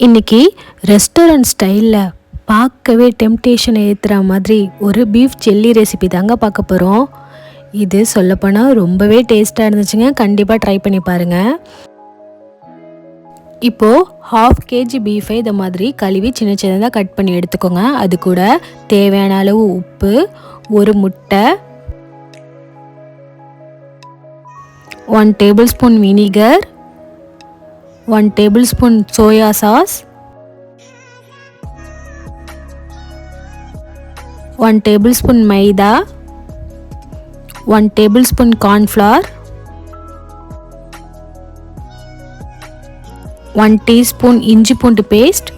இன்றைக்கி ரெஸ்டாரண்ட் ஸ்டைலில் பார்க்கவே டெம்டேஷனை ஏற்றுற மாதிரி ஒரு பீஃப் சில்லி ரெசிபி தாங்க பார்க்க போகிறோம். இது சொல்லப்போனால் ரொம்பவே டேஸ்ட்டாக இருந்துச்சுங்க. கண்டிப்பாக ட்ரை பண்ணி பாருங்கள். இப்போது 1/2 kg பீஃபை இதை மாதிரி கழுவி சின்ன சின்னதாக கட் பண்ணி எடுத்துக்கோங்க. அது கூட தேவையான அளவு உப்பு, ஒரு முட்டை, 1 tablespoon vinegar, 1 tablespoon soya sauce, 1 tablespoon maida, 1 tablespoon corn flour, 1 teaspoon இஞ்சி பூண்டு பேஸ்ட்,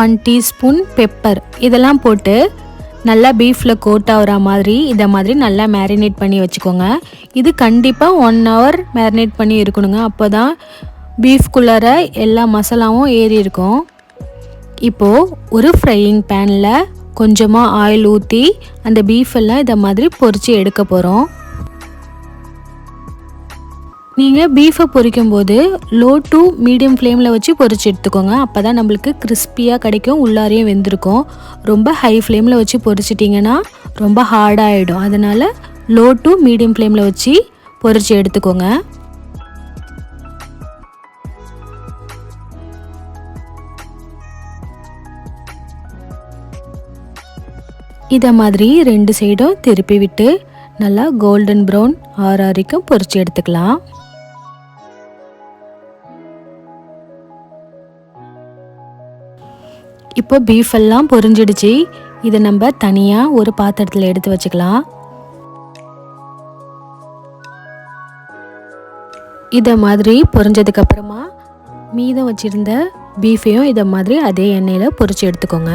1 teaspoon பெப்பர். இதெல்லாம் போட்டு நல்லா பீஃபில் கோட் ஆகிற மாதிரி இதை மாதிரி நல்லா மேரினேட் பண்ணி வச்சுக்கோங்க. இது கண்டிப்பாக 1 hour மேரினேட் பண்ணி இருக்கணுங்க. அப்போ தான் பீஃப்குள்ளார எல்லா மசாலாவும் ஏறி இருக்கும். இப்போது ஒரு ஃப்ரையிங் பேனில் கொஞ்சமாக ஆயில் ஊற்றி அந்த பீஃபெல்லாம் இதை மாதிரி பொரித்து எடுக்க போகிறோம். நீங்கள் பீஃபை பொரிக்கும்போது லோ டு மீடியம் ஃப்ளேமில் வச்சு பொரிச்சு எடுத்துக்கோங்க. அப்போ தான் நம்மளுக்கு கிறிஸ்பியாக கிடைக்கும், உள்ளாரையும் வெந்திருக்கும். ரொம்ப ஹை ஃப்ளேமில் வச்சு பொரிச்சிட்டிங்கன்னா ரொம்ப ஹார்டாகிடும். அதனால் லோ டு மீடியம் ஃப்ளேமில் வச்சு பொரிச்சு எடுத்துக்கோங்க. இதை மாதிரி 2 சைடும் திருப்பி விட்டு நல்லா கோல்டன் ப்ரௌன் ஆற வரைக்கும் பொரிச்சு எடுத்துக்கலாம். இப்போ பீஃப் எல்லாம் பொரிஞ்சிடுச்சு. இதை நம்ம தனியாக ஒரு பாத்திரத்தில் எடுத்து வச்சுக்கலாம். இதை மாதிரி பொரிஞ்சதுக்கப்புறமா மீதம் வச்சுருந்த பீஃபையும் இதை மாதிரி அதே எண்ணெயில் பொரித்து எடுத்துக்கோங்க.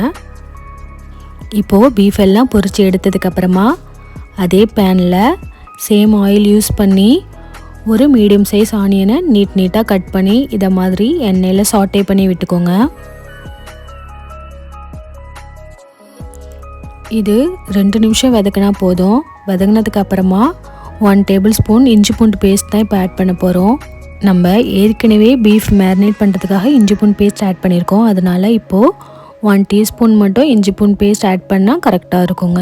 இப்போது பீஃப் எல்லாம் பொரித்து எடுத்ததுக்கப்புறமா அதே பேனில் சேம் ஆயில் யூஸ் பண்ணி ஒரு மீடியம் சைஸ் ஆனியனை நீட்டாக கட் பண்ணி இதை மாதிரி எண்ணெயில் சாட்டே பண்ணி விட்டுக்கோங்க. இது 2 நிமிஷம் வதக்கினா போதும். வதங்கினதுக்கு அப்புறமா 1 tablespoon இஞ்சி பூண்டு பேஸ்ட் தான் இப்போ ஆட் பண்ண போகிறோம். நம்ம ஏற்கனவே பீஃப் மேரினேட் பண்ணுறதுக்காக இஞ்சி பூண்டு பேஸ்ட் ஆட் பண்ணியிருக்கோம். அதனால் இப்போது 1 teaspoon மட்டும் இஞ்சி பூண்டு பேஸ்ட் ஆட் பண்ணால் கரெக்டாக இருக்குங்க.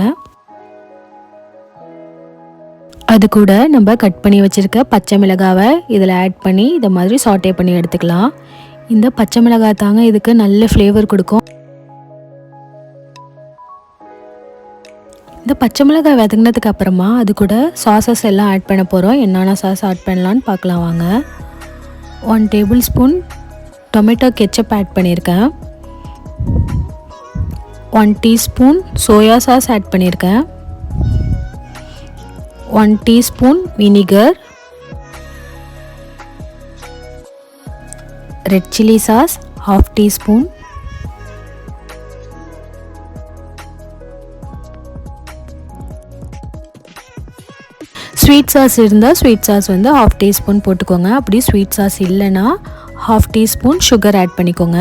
அது கூட நம்ம கட் பண்ணி வச்சுருக்க பச்சை மிளகாவை இதில் ஆட் பண்ணி இதை மாதிரி சாட்டே பண்ணி எடுத்துக்கலாம். இந்த பச்சை மிளகாய் தாங்க இதுக்கு நல்ல ஃப்ளேவர் கொடுக்கும். இந்த பச்சை மிளகாய் வதங்கினதுக்கு அப்புறமா அது கூட சாஸஸ் எல்லாம் ஆட் பண்ண போகிறோம். என்னென்ன சாஸ் ஆட் பண்ணலான்னு பார்க்கலாம் வாங்க. 1 tablespoon டொமேட்டோ கெச்சப் ஆட் பண்ணியிருக்கேன். 1 teaspoon சோயா சாஸ் ஆட் பண்ணியிருக்கேன். 1 teaspoon vinegar, red chilli sauce 1/2 teaspoon, sweet sauce இருந்தால் ஸ்வீட் சாஸ் வந்து 1/2 teaspoon போட்டுக்கோங்க. அப்படி ஸ்வீட் சாஸ் இல்லைன்னா 1/2 teaspoon சுகர் ஆட் பண்ணிக்கோங்க.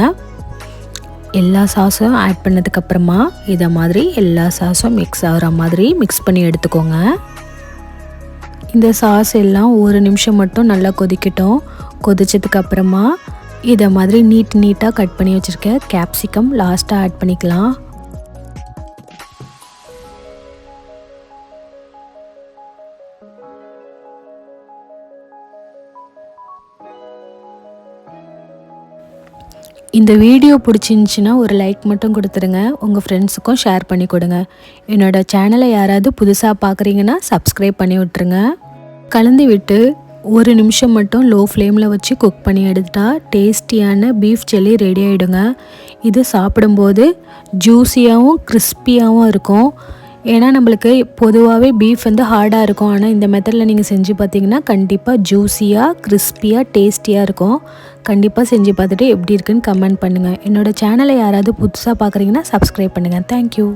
எல்லா சாஸும் ஆட் பண்ணதுக்கப்புறமா இதை மாதிரி எல்லா சாஸும் மிக்ஸ் ஆகிற மாதிரி மிக்ஸ் பண்ணி எடுத்துக்கோங்க. இந்த சாஸ் எல்லாம் 1 நிமிஷம் மட்டும் நல்லா கொதிக்கட்டும். கொதிச்சதுக்கப்புறமா இதை மாதிரி நீட்டாக கட் பண்ணி வச்சுருக்க கேப்சிகம் லாஸ்ட்டாக ஆட் பண்ணிக்கலாம். இந்த வீடியோ பிடிச்சிருந்துச்சின்னா ஒரு லைக் மட்டும் கொடுத்துருங்க. உங்கள் ஃப்ரெண்ட்ஸுக்கும் ஷேர் பண்ணி கொடுங்க. என்னோடய சேனலை யாராவது புதுசாக பார்க்குறீங்கன்னா சப்ஸ்கிரைப் பண்ணி விட்டுருங்க. கலந்து விட்டு 1 நிமிஷம் மட்டும் லோ ஃப்ளேமில் வச்சு குக் பண்ணி எடுத்துட்டா டேஸ்டியான பீஃப் சில்லி ரெடி ஆகிடுங்க. இது சாப்பிடும்போது ஜூஸியாகவும் கிறிஸ்பியாகவும் இருக்கும். ஏன்னா நம்மளுக்கு பொதுவாகவே பீஃப் வந்து ஹார்டாக இருக்கும். ஆனால் இந்த மெத்தடில் நீங்கள் செஞ்சு பார்த்தீங்கன்னா கண்டிப்பாக ஜூஸியாக கிறிஸ்பியாக டேஸ்டியாக இருக்கும். கண்டிப்பாக செஞ்சு பார்த்துட்டு எப்படி இருக்குன்னு கமெண்ட் பண்ணுங்கள். என்னோடய சேனலை யாராவது புதுசாக பார்க்குறீங்கன்னா சப்ஸ்கிரைப் பண்ணுங்கள். தேங்க்யூ.